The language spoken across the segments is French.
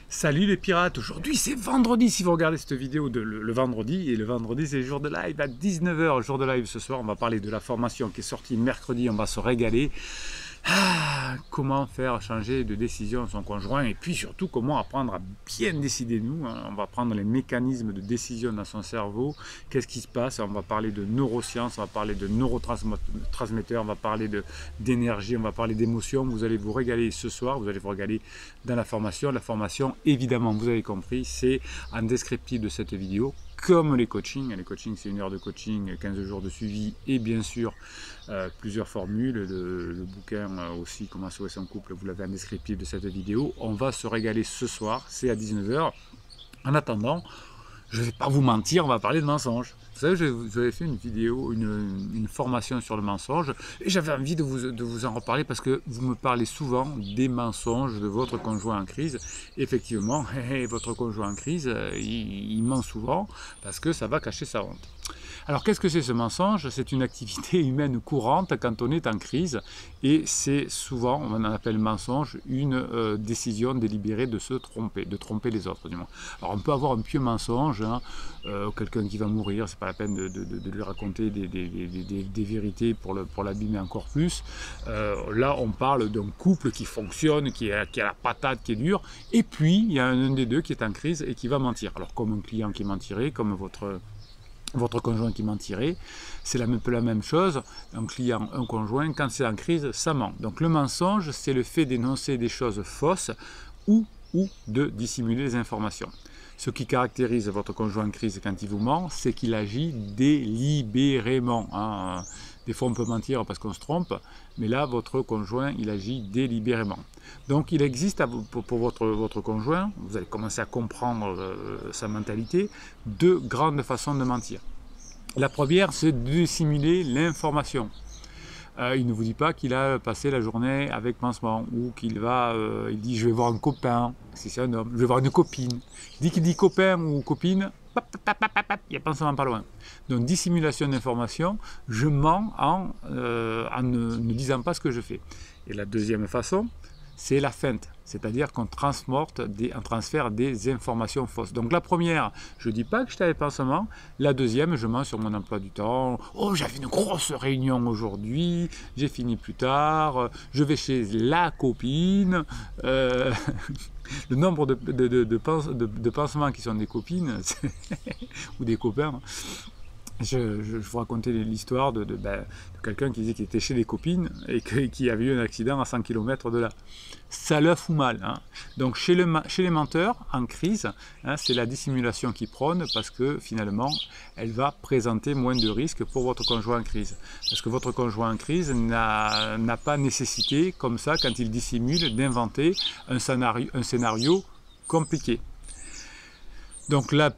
Salut les pirates, aujourd'hui c'est vendredi si vous regardez cette vidéo le vendredi, et le vendredi c'est jour de live à 19 h, jour de live ce soir, on va parler de la formation qui est sortie mercredi, on va se régaler. Comment faire changer de décision son conjoint et puis surtout comment apprendre à bien décider nous. On va prendre les mécanismes de décision dans son cerveau, qu'est-ce qui se passe, on va parler de neurosciences, on va parler de neurotransmetteurs, on va parler d'énergie, on va parler d'émotions. Vous allez vous régaler ce soir, vous allez vous régaler dans la formation. La formation, évidemment, vous avez compris, c'est en descriptif de cette vidéo. Comme les coachings c'est 1 heure de coaching, 15 jours de suivi et bien sûr plusieurs formules, le bouquin aussi comment sauver son couple, vous l'avez en descriptif de cette vidéo. On va se régaler ce soir, c'est à 19 h. En attendant, je ne vais pas vous mentir, on va parler de mensonges. Vous savez, j'avais fait une vidéo, une formation sur le mensonge, et j'avais envie de vous en reparler parce que vous me parlez souvent des mensonges de votre conjoint en crise. Effectivement, votre conjoint en crise, il ment souvent parce que ça va cacher sa honte. Alors qu'est-ce que c'est ce mensonge? C'est une activité humaine courante quand on est en crise, et c'est souvent, on en appelle mensonge, une décision délibérée de se tromper, de tromper les autres du moins. Alors on peut avoir un pieux mensonge, hein, quelqu'un qui va mourir, c'est pas la peine de lui raconter des vérités pour l'abîmer encore plus. Là on parle d'un couple qui fonctionne, qui a la patate, qui est dure, et puis il y a un des deux qui est en crise et qui va mentir. Alors comme un client qui mentirait, comme votre conjoint qui mentirait, c'est un peu la même chose, un client, un conjoint, quand c'est en crise, ça ment. Donc le mensonge, c'est le fait d'énoncer des choses fausses ou de dissimuler les informations. Ce qui caractérise votre conjoint en crise quand il vous ment, c'est qu'il agit délibérément. Hein. Des fois on peut mentir parce qu'on se trompe, mais là votre conjoint il agit délibérément. Donc il existe pour votre conjoint, vous allez commencer à comprendre sa mentalité, deux grandes façons de mentir. La première, c'est de dissimuler l'information. Il ne vous dit pas qu'il a passé la journée avec pansement, ou qu'il il dit je vais voir un copain, si c'est un homme, je vais voir une copine. Qu'il dit copain ou copine, il y a pansement pas loin. Donc dissimulation d'information, je mens en ne disant pas ce que je fais. Et la deuxième façon, c'est la feinte, c'est-à-dire qu'on transfère des informations fausses. Donc la première, je ne dis pas que je t'avais pansement. La deuxième, je mens sur mon emploi du temps. Oh, j'avais une grosse réunion aujourd'hui, j'ai fini plus tard, je vais chez la copine. Le nombre de pansements qui sont des copines ou des copains. Je vous racontais l'histoire de quelqu'un qui disait qu'il était chez les copines et qui avait eu un accident à 100 km de là. Ça leur fout mal. Hein. Donc chez les menteurs en crise, hein, c'est la dissimulation qui prône parce que finalement, elle va présenter moins de risques pour votre conjoint en crise. Parce que votre conjoint en crise n'a pas nécessité, comme ça, quand il dissimule, d'inventer un scénario compliqué. Donc la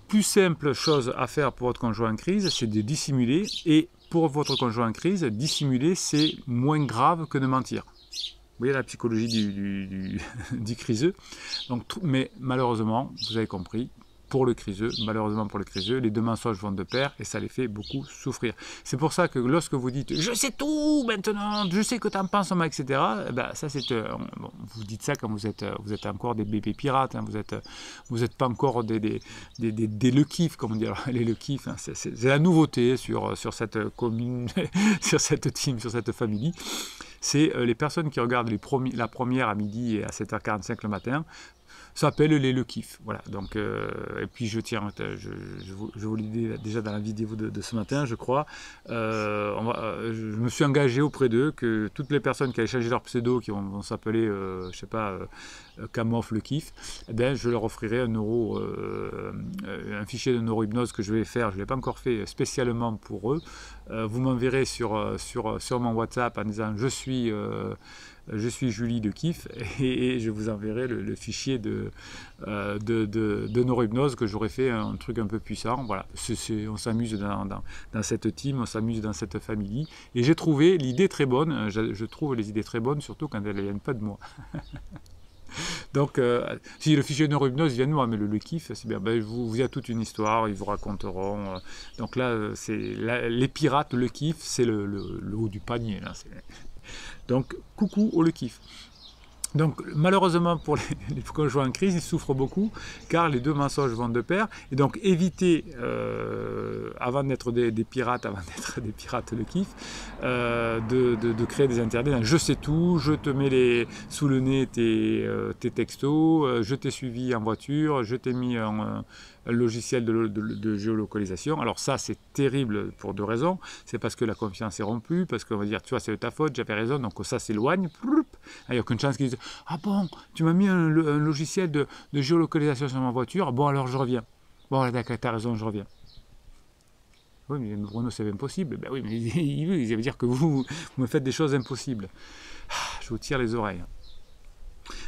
plus simple chose à faire pour votre conjoint en crise, c'est de dissimuler. Et pour votre conjoint en crise, dissimuler, c'est moins grave que de mentir. Vous voyez la psychologie du criseux. Donc, mais malheureusement, vous avez compris, malheureusement pour le criseux, les deux mensonges vont de pair et ça les fait beaucoup souffrir. C'est pour ça que lorsque vous dites « je sais tout maintenant, je sais que tu en penses, etc. » ça c'est bon, vous dites ça quand vous êtes encore des bébés pirates, hein, vous êtes pas encore des le kiff, comme on dit. Alors, les le kiff, hein, c'est la nouveauté sur cette commune, sur cette team, sur cette famille. C'est les personnes qui regardent la première à midi et à 7h45 le matin, s'appelle les le kiff. Voilà. Donc, et puis je vous l'ai dit déjà dans la vidéo de ce matin, je crois. Je me suis engagé auprès d'eux que toutes les personnes qui allaient changer leur pseudo, qui vont s'appeler, je sais pas, Camof le kiff, eh bien, je leur offrirai un fichier de neurohypnose que je vais faire. Je ne l'ai pas encore fait spécialement pour eux. Vous m'enverrez sur mon WhatsApp en disant je suis Julie de Kiff et je vous enverrai le fichier de neurohypnose que j'aurais fait un truc un peu puissant. Voilà, on s'amuse dans cette team, on s'amuse dans cette famille. Et j'ai trouvé l'idée très bonne, je trouve les idées très bonnes, surtout quand elles ne viennent pas de moi. Donc, si le fichier de neurohypnose vient de moi, mais le kiff, c'est bien. Il y a toute une histoire, ils vous raconteront. Donc là, les pirates, le kiff, c'est le haut du panier. Là, donc, coucou au le kiff. Donc malheureusement pour les conjoints en crise, ils souffrent beaucoup car les deux mensonges vont de pair. Et donc évitez, avant d'être des pirates, avant d'être des pirates de kiff, de créer des interdits. Je sais tout, je te mets sous le nez tes textos, je t'ai suivi en voiture, je t'ai mis un logiciel de géolocalisation. Alors ça, c'est terrible pour deux raisons. C'est parce que la confiance est rompue, parce qu'on va dire, tu vois, c'est de ta faute, j'avais raison, donc ça s'éloigne. Il n'y a aucune chance qu'ils disent, ah bon, tu m'as mis un logiciel de géolocalisation sur ma voiture, bon alors je reviens. Bon, d'accord, t'as raison, je reviens. Oui, mais Bruno, c'est impossible. Ben oui, mais il veut dire que vous me faites des choses impossibles. Je vous tire les oreilles.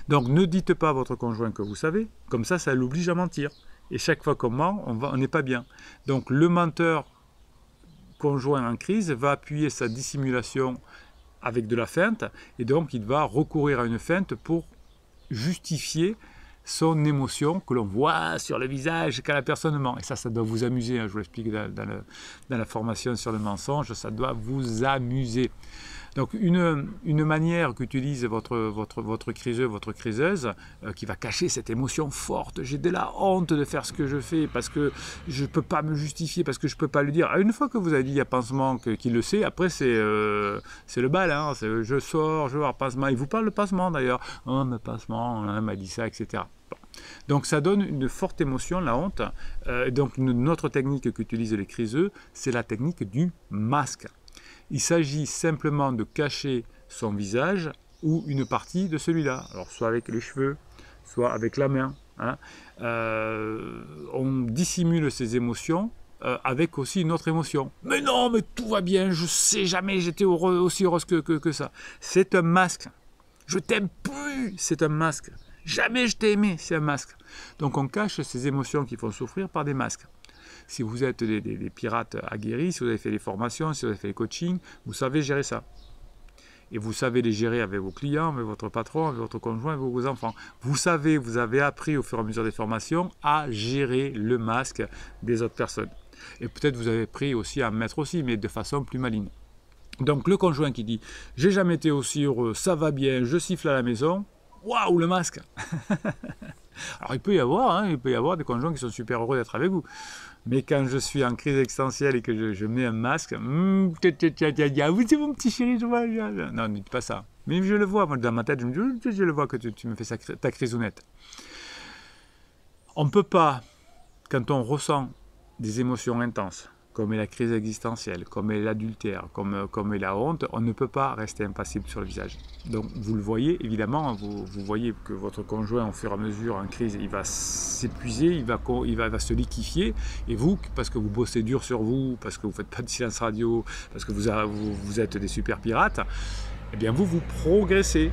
Donc ne dites pas à votre conjoint que vous savez, comme ça l'oblige à mentir. Et chaque fois qu'on ment, on n'est pas bien. Donc le menteur conjoint en crise va appuyer sa dissimulation avec de la feinte, et donc il va recourir à une feinte pour justifier son émotion que l'on voit sur le visage quand la personne ment. Et ça doit vous amuser, hein, je vous l'explique dans la formation sur le mensonge, ça doit vous amuser. Donc une manière qu'utilise votre criseux, votre criseuse, qui va cacher cette émotion forte, j'ai de la honte de faire ce que je fais parce que je ne peux pas me justifier, parce que je ne peux pas le dire. Une fois que vous avez dit à Pansement qu'il le sait, après c'est le bal, hein, je sors, je vais voir Pansement, il vous parle de Pansement d'ailleurs, oh mais Pansement, hein, m'a dit ça, etc. Bon. Donc ça donne une forte émotion, la honte. Donc notre technique qu'utilisent les criseux, c'est la technique du masque. Il s'agit simplement de cacher son visage ou une partie de celui-là. Alors soit avec les cheveux, soit avec la main. Hein. On dissimule ses émotions avec aussi une autre émotion. Mais non, mais tout va bien, je sais jamais j'étais aussi heureuse que ça. C'est un masque. Je t'aime plus, c'est un masque. Jamais je t'ai aimé, c'est un masque. Donc on cache ces émotions qui font souffrir par des masques. Si vous êtes des pirates aguerris, si vous avez fait les formations, si vous avez fait les coachings, vous savez gérer ça. Et vous savez les gérer avec vos clients, avec votre patron, avec votre conjoint, avec vos enfants. Vous savez, vous avez appris au fur et à mesure des formations à gérer le masque des autres personnes. Et peut-être vous avez appris aussi à en mettre aussi, mais de façon plus maligne. Donc le conjoint qui dit « j'ai jamais été aussi heureux, ça va bien, je siffle à la maison », waouh, le masque. Alors il peut y avoir des conjoints qui sont super heureux d'être avec vous. Mais quand je suis en crise existentielle et que je mets un masque, c'est mon petit chéri, je vois. Non, ne dites pas ça. Mais je le vois, moi, dans ma tête, je me dis, je le vois que tu me fais ta crisounette. On ne peut pas, quand on ressent des émotions intenses, comme est la crise existentielle, comme est l'adultère, comme est la honte, on ne peut pas rester impassible sur le visage. Donc vous le voyez, évidemment, vous voyez que votre conjoint, au fur et à mesure, en crise, il va s'épuiser, il va se liquéfier, et vous, parce que vous bossez dur sur vous, parce que vous ne faites pas de silence radio, parce que vous êtes des super pirates, eh bien vous progressez.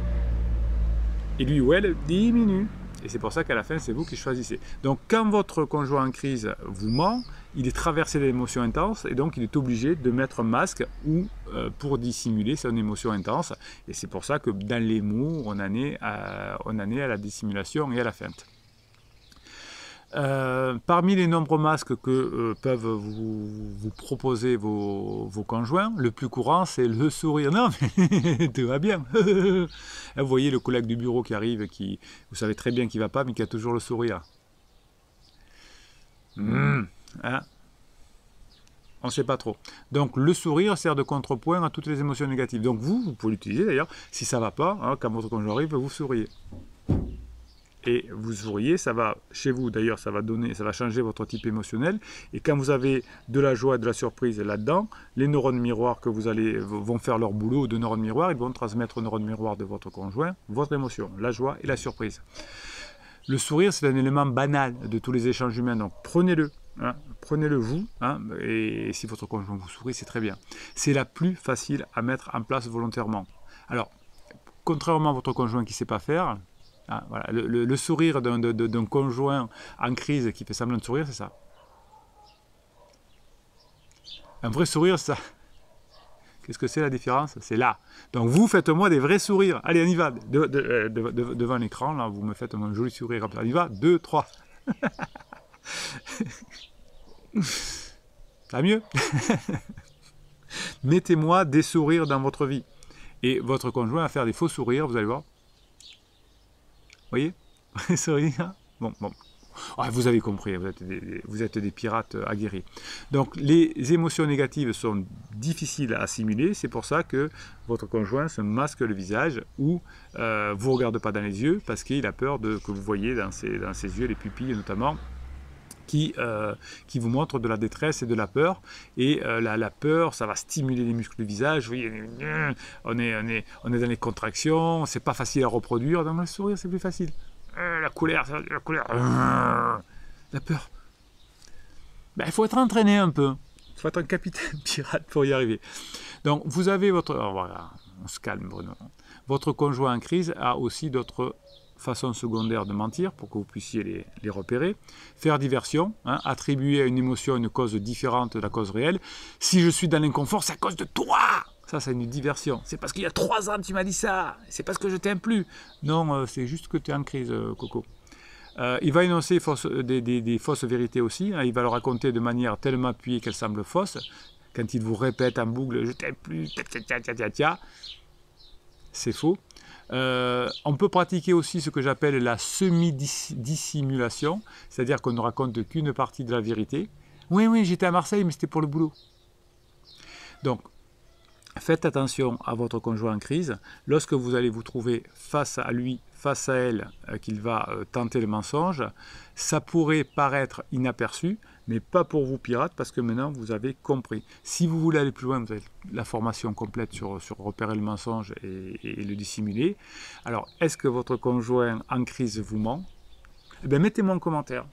Et lui ou elle diminue. Et c'est pour ça qu'à la fin, c'est vous qui choisissez. Donc, quand votre conjoint en crise vous ment, il est traversé d'émotions intenses et donc il est obligé de mettre un masque ou pour dissimuler son émotion intense. Et c'est pour ça que dans les mots, on en est à la dissimulation et à la feinte. Parmi les nombreux masques que peuvent vous proposer vos conjoints, le plus courant c'est le sourire. Non mais tout va bien. Vous voyez le collègue du bureau qui arrive, vous savez très bien qu'il ne va pas, mais qui a toujours le sourire. Hein, on ne sait pas trop. Donc le sourire sert de contrepoint à toutes les émotions négatives. Donc vous pouvez l'utiliser d'ailleurs, si ça ne va pas, hein, quand votre conjoint arrive, vous souriez. Et vous souriez, ça va, chez vous d'ailleurs, ça va changer votre type émotionnel. Et quand vous avez de la joie et de la surprise là-dedans, les neurones miroirs que vont faire leur boulot de neurones miroirs, ils vont transmettre aux neurones miroirs de votre conjoint votre émotion, la joie et la surprise. Le sourire, c'est un élément banal de tous les échanges humains, donc prenez-le. Hein, prenez-le vous, hein, et si votre conjoint vous sourit, c'est très bien. C'est la plus facile à mettre en place volontairement. Alors, contrairement à votre conjoint qui ne sait pas faire, ah, voilà. Le sourire d'un conjoint en crise qui fait semblant de sourire, c'est ça. Un vrai sourire, ça. Qu'est-ce que c'est la différence? C'est là. Donc vous, faites-moi des vrais sourires. Allez, on y va. Devant l'écran, là, vous me faites un joli sourire. On y va. 2, 3. Ça va mieux? Mettez-moi des sourires dans votre vie. Et votre conjoint va faire des faux sourires, vous allez voir. voyez? Sourire. Bon, bon. Ouais, vous avez compris, vous êtes des pirates aguerris. Donc les émotions négatives sont difficiles à assimiler, c'est pour ça que votre conjoint se masque le visage ou vous ne regarde pas dans les yeux parce qu'il a peur que vous voyez dans ses yeux, les pupilles notamment, qui vous montrent de la détresse et de la peur. Et la peur, ça va stimuler les muscles du visage. Vous voyez, on est dans les contractions, c'est pas facile à reproduire. Dans le sourire, c'est plus facile. La colère, la peur. Ben, il faut être entraîné un peu. Il faut être un capitaine pirate pour y arriver. Donc, vous avez votre... Oh, voilà, on se calme, Bruno. Votre conjoint en crise a aussi d'autres façons secondaires de mentir pour que vous puissiez les repérer. Faire diversion, hein, attribuer à une émotion une cause différente de la cause réelle. Si je suis dans l'inconfort, c'est à cause de toi. Ça, c'est une diversion. C'est parce qu'il y a 3 ans que tu m'as dit ça. C'est parce que je t'aime plus. Non, c'est juste que tu es en crise, Coco. Il va énoncer des fausses vérités aussi. Hein. Il va le raconter de manière tellement appuyée qu'elle semble fausse. Quand il vous répète en boucle « je t'aime plus », c'est faux. On peut pratiquer aussi ce que j'appelle la semi-dissimulation, c'est-à-dire qu'on ne raconte qu'une partie de la vérité. Oui, oui, j'étais à Marseille, mais c'était pour le boulot. Donc, faites attention à votre conjoint en crise. Lorsque vous allez vous trouver face à lui, face à elle, qu'il va tenter le mensonge, ça pourrait paraître inaperçu, mais pas pour vous pirates, parce que maintenant vous avez compris. Si vous voulez aller plus loin, vous avez la formation complète sur repérer le mensonge et le dissimuler. Alors, est-ce que votre conjoint en crise vous ment? Eh bien, mettez-moi en commentaire.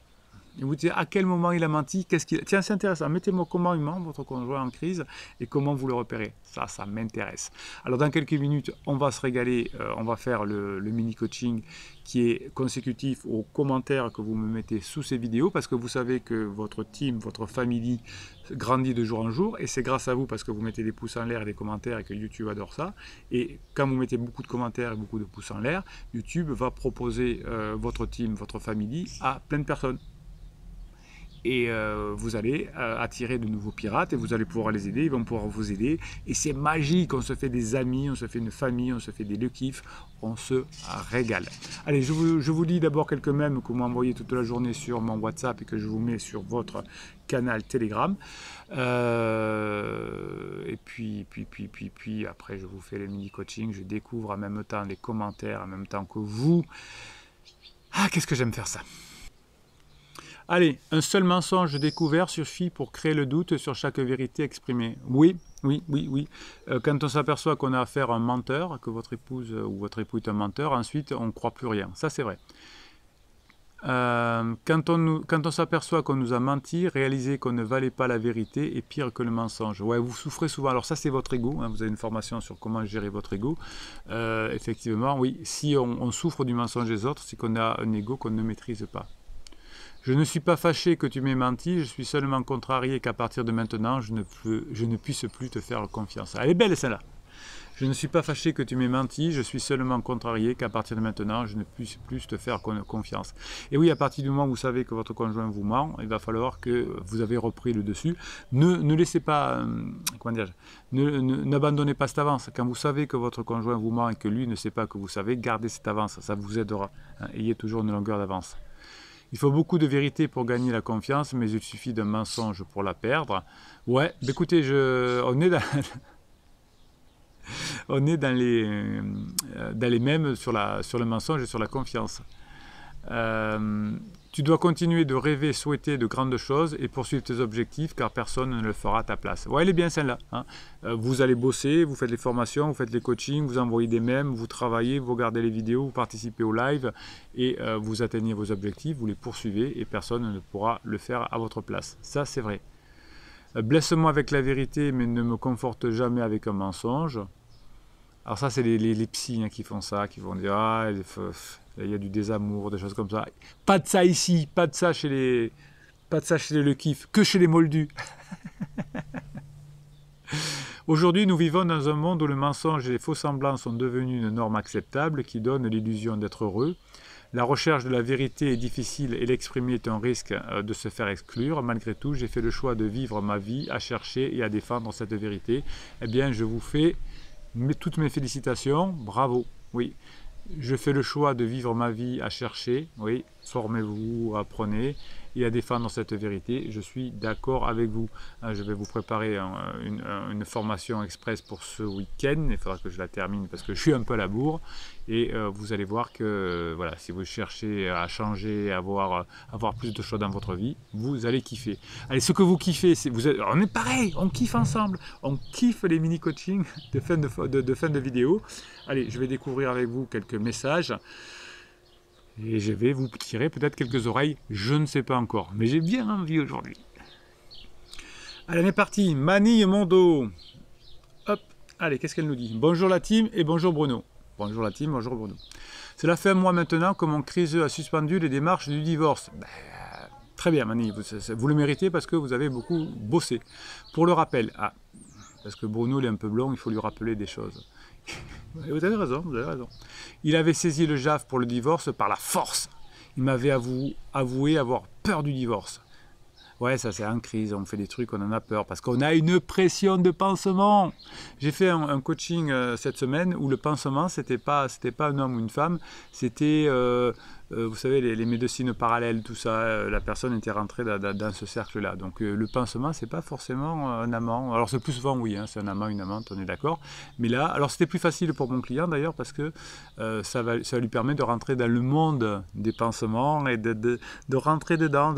Et vous dites à quel moment il a menti, qu'est-ce qu'il a... Tiens, c'est intéressant, mettez-moi comment il ment, votre conjoint en crise, et comment vous le repérez. Ça m'intéresse. Alors dans quelques minutes, on va se régaler, on va faire le mini-coaching qui est consécutif aux commentaires que vous me mettez sous ces vidéos, parce que vous savez que votre team, votre famille grandit de jour en jour, et c'est grâce à vous, parce que vous mettez des pouces en l'air et des commentaires, et que YouTube adore ça. Et quand vous mettez beaucoup de commentaires et beaucoup de pouces en l'air, YouTube va proposer votre team, votre famille à plein de personnes. Et vous allez attirer de nouveaux pirates et vous allez pouvoir les aider, ils vont pouvoir vous aider. Et c'est magique, on se fait des amis, on se fait une famille, on se fait des kiffs, on se régale. Et je vous lis d'abord quelques mèmes que vous m'envoyez toute la journée sur mon WhatsApp et que je vous mets sur votre canal Telegram. Et puis après je vous fais le mini coaching, je découvre en même temps les commentaires, en même temps que vous. Ah, qu'est-ce que j'aime faire ça! Allez, un seul mensonge découvert suffit pour créer le doute sur chaque vérité exprimée. Oui. Quand on s'aperçoit qu'on a affaire à un menteur, que votre épouse ou votre époux est un menteur, ensuite on ne croit plus rien. Ça, c'est vrai. Quand on s'aperçoit qu'on nous a menti, réaliser qu'on ne valait pas la vérité est pire que le mensonge. Ouais, vous souffrez souvent. Alors ça, c'est votre ego. Hein, vous avez une formation sur comment gérer votre ego. Effectivement, oui. Si on souffre du mensonge des autres, c'est qu'on a un ego qu'on ne maîtrise pas. Je ne suis pas fâché que tu m'aies menti, je suis seulement contrarié qu'à partir de maintenant, je ne puisse plus te faire confiance. Elle est belle celle-là. Je ne suis pas fâché que tu m'aies menti, je suis seulement contrarié qu'à partir de maintenant, je ne puisse plus te faire confiance. Et oui, à partir du moment où vous savez que votre conjoint vous ment, il va falloir que vous avez repris le dessus. Ne laissez pas, n'abandonnez pas cette avance. Quand vous savez que votre conjoint vous ment et que lui ne sait pas que vous savez, gardez cette avance, ça vous aidera. Ayez toujours une longueur d'avance. Il faut beaucoup de vérité pour gagner la confiance, mais il suffit d'un mensonge pour la perdre. Ouais, écoutez, on est dans les mêmes sur le mensonge et sur la confiance. Tu dois continuer de rêver, souhaiter de grandes choses et poursuivre tes objectifs car personne ne le fera à ta place. Ouais, elle est bien celle-là. Hein. Vous allez bosser, vous faites les formations, vous faites les coachings, vous envoyez des mèmes, vous travaillez, vous regardez les vidéos, vous participez au live et vous atteignez vos objectifs, vous les poursuivez et personne ne pourra le faire à votre place. Ça, c'est vrai. Blesse-moi avec la vérité mais ne me conforte jamais avec un mensonge. Alors ça, c'est les psys hein, qui font ça, qui vont dire « Ah, il y a du désamour, des choses comme ça. » Pas de ça ici, pas de ça chez les Le Kiff, que chez les Moldus. Aujourd'hui, nous vivons dans un monde où le mensonge et les faux semblants sont devenus une norme acceptable qui donne l'illusion d'être heureux. La recherche de la vérité est difficile et l'exprimer est un risque de se faire exclure. Malgré tout, j'ai fait le choix de vivre ma vie à chercher et à défendre cette vérité. Eh bien, je vous fais toutes mes félicitations, bravo, oui. Je fais le choix de vivre ma vie à chercher, oui, formez-vous, apprenez, et à défendre cette vérité. Je suis d'accord avec vous. Je vais vous préparer une formation express pour ce week-end. Il faudra que je la termine parce que je suis un peu à la bourre. Et vous allez voir que voilà, si vous cherchez à changer, à avoir plus de choses dans votre vie, vous allez kiffer. Allez, ce que vous kiffez, on est pareil, on kiffe ensemble. On kiffe les mini-coachings de fin de vidéo. Allez, je vais découvrir avec vous quelques messages. Et je vais vous tirer peut-être quelques oreilles, je ne sais pas encore, mais j'ai bien envie aujourd'hui. Allez, on est parti, Manille Mondo. Hop, allez, qu'est-ce qu'elle nous dit? Bonjour la team et bonjour Bruno. Bonjour la team, bonjour Bruno. Cela fait un mois maintenant que mon criseux a suspendu les démarches du divorce. Très bien Manille, vous le méritez parce que vous avez beaucoup bossé. Pour le rappel, parce que Bruno il est un peu blond, il faut lui rappeler des choses. Vous avez raison, vous avez raison. Il avait saisi le JAF pour le divorce par la force. Il m'avait avoué avoir peur du divorce. Ouais, ça c'est en crise, on fait des trucs, on en a peur, parce qu'on a une pression de pansement. J'ai fait un coaching cette semaine où le pansement, c'était pas un homme ou une femme, c'était, vous savez, les médecines parallèles, tout ça, la personne était rentrée dans ce cercle-là. Donc le pansement, c'est pas forcément un amant. Alors c'est plus souvent, oui, hein, c'est un amant, une amante, on est d'accord. Mais là, alors c'était plus facile pour mon client d'ailleurs, parce que ça lui permet de rentrer dans le monde des pansements et de rentrer dedans,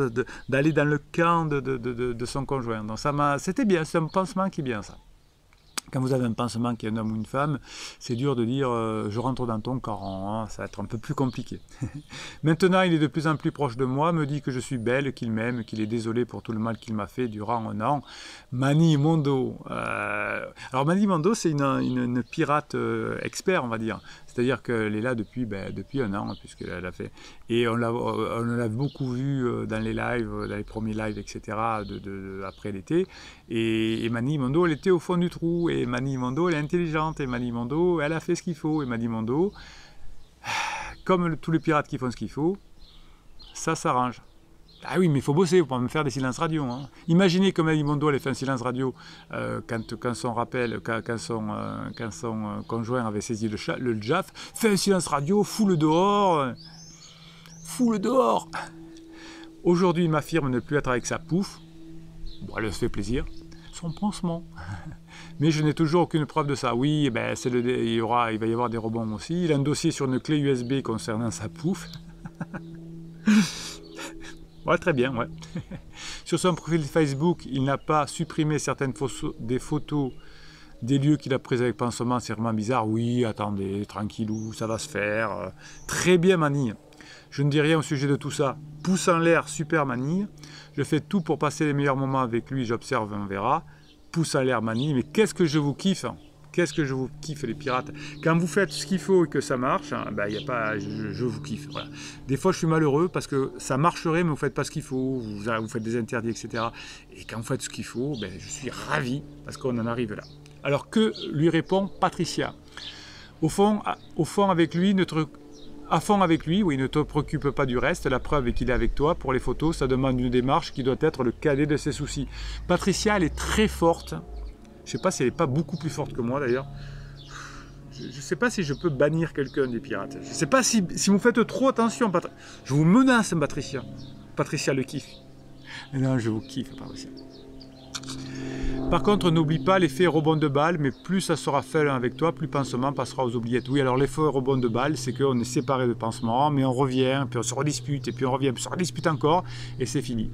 d'aller dans le camp de son conjoint. Donc c'était bien, c'est un pansement qui est bien ça. Quand vous avez un pansement qui est un homme ou une femme, c'est dur de dire je rentre dans ton camp, hein, ça va être un peu plus compliqué. Maintenant, il est de plus en plus proche de moi, me dit que je suis belle, qu'il m'aime, qu'il est désolé pour tout le mal qu'il m'a fait durant un an. Manille Mondo. Alors Manille Mondo, c'est une pirate expert, on va dire. C'est-à-dire qu'elle est là depuis un an, puisqu'elle a fait. Et on l'a beaucoup vu dans les lives, dans les premiers lives, etc., après l'été. Et Manille Mondo, elle était au fond du trou. Et Manille Mondo, elle est intelligente. Et Manille Mondo, elle a fait ce qu'il faut. Et Manille Mondo, comme tous les pirates qui font ce qu'il faut, ça s'arrange. Ah oui, mais il faut bosser, il faut pas me faire des silences radio. Hein. Imaginez que Manille Mondo, elle ait fait un silence radio quand son conjoint avait saisi le JAF. Fais un silence radio, fous-le dehors. Fous-le dehors. Aujourd'hui, il m'affirme ne plus être avec sa pouffe. Bon, elle se fait plaisir. Son pansement. Mais je n'ai toujours aucune preuve de ça. Oui, ben, il va y avoir des rebonds aussi. Il a un dossier sur une clé USB concernant sa pouffe. Ouais, très bien, ouais. Sur son profil Facebook, il n'a pas supprimé des photos des lieux qu'il a prises avec pansement. C'est vraiment bizarre. Oui, attendez, tranquillou, ça va se faire. Très bien, Manille. Je ne dis rien au sujet de tout ça. Pouce en l'air, super Manille. Je fais tout pour passer les meilleurs moments avec lui. J'observe, on verra. Pouce en l'air, Manille. Mais qu'est-ce que je vous kiffe! Qu'est-ce que je vous kiffe les pirates. Quand vous faites ce qu'il faut et que ça marche, ben, y a pas, je vous kiffe. Voilà. Des fois je suis malheureux parce que ça marcherait mais vous ne faites pas ce qu'il faut, vous faites des interdits, etc. Et quand vous faites ce qu'il faut, ben, je suis ravi parce qu'on en arrive là. Alors que lui répond Patricia? Au fond avec lui, à fond avec lui, oui, ne te préoccupe pas du reste, la preuve est qu'il est avec toi. Pour les photos, ça demande une démarche qui doit être le cadet de ses soucis. Patricia, elle est très forte. Je ne sais pas si elle n'est pas beaucoup plus forte que moi d'ailleurs. Je ne sais pas si je peux bannir quelqu'un des pirates. Je ne sais pas si vous faites trop attention. Je vous menace, Patricia. Patricia le kiffe. Non, je vous kiffe, Patricia. Par contre, n'oublie pas l'effet rebond de balle, mais plus ça sera fait avec toi, plus pansement passera aux oubliettes. Oui, alors l'effet rebond de balle, c'est qu'on est séparé de pansement, mais on revient, puis on se redispute, et puis on revient, puis on se redispute encore, et c'est fini.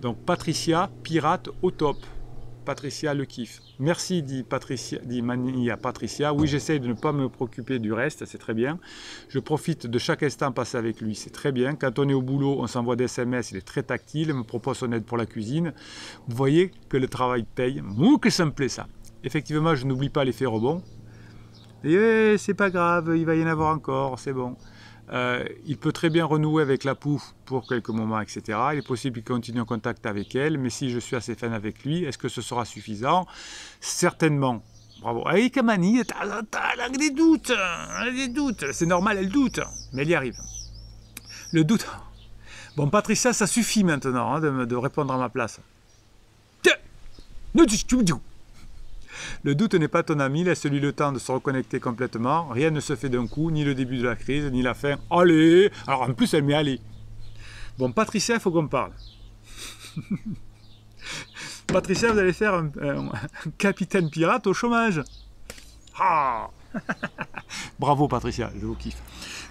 Donc Patricia, pirate au top. Patricia le kiffe. Merci, dit Manille à Patricia. Oui, j'essaye de ne pas me préoccuper du reste, c'est très bien. Je profite de chaque instant passé avec lui, c'est très bien. Quand on est au boulot, on s'envoie des SMS, il est très tactile, me propose son aide pour la cuisine. Vous voyez que le travail paye. Ouh, que ça me plaît ça. Effectivement, je n'oublie pas l'effet rebond. Et c'est pas grave, il va y en avoir encore, c'est bon. Il peut très bien renouer avec la pouffe pour quelques moments, etc. Il est possible qu'il continue en contact avec elle, mais si je suis assez fan avec lui, est-ce que ce sera suffisant? Certainement. Bravo. Allez, Kamani, elle a des doutes. Elle a des doutes. C'est normal, elle doute. Mais elle y arrive. Le doute. Bon, Patricia, ça suffit maintenant hein, de répondre à ma place. Le doute n'est pas ton ami, laisse-lui le temps de se reconnecter complètement. Rien ne se fait d'un coup, ni le début de la crise, ni la fin. Allez! Alors en plus, elle met allez. Bon, Patricia, il faut qu'on parle. Patricia, vous allez faire un capitaine pirate au chômage. Ah. Bravo Patricia, je vous kiffe.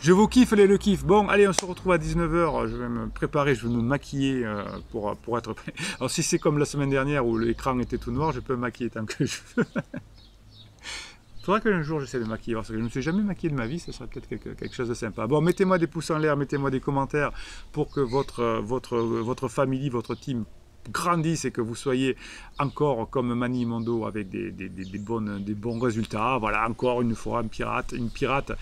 Je vous kiffe le kiff. Bon, allez, on se retrouve à 19 h. Je vais me préparer, je vais me maquiller pour être prêt. Alors si c'est comme la semaine dernière où l'écran était tout noir, je peux me maquiller tant que je veux. Il faudra qu'un jour j'essaie de me maquiller, parce que je ne me suis jamais maquillé de ma vie, ce serait peut-être quelque chose de sympa. Bon, mettez-moi des pouces en l'air, mettez-moi des commentaires pour que votre famille, votre team grandisse et que vous soyez encore comme Mani Mondo avec des bons résultats. Voilà, encore une fois, une pirate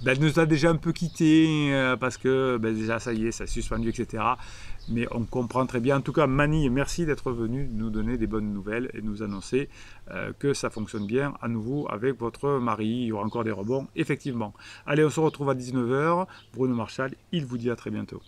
ben, nous a déjà un peu quitté parce que ben, déjà ça y est, ça a suspendu, etc. Mais on comprend très bien. En tout cas, Mani, merci d'être venu nous donner des bonnes nouvelles et nous annoncer que ça fonctionne bien à nouveau avec votre mari. Il y aura encore des rebonds, effectivement. Allez, on se retrouve à 19 h. Bruno Marchal, il vous dit à très bientôt.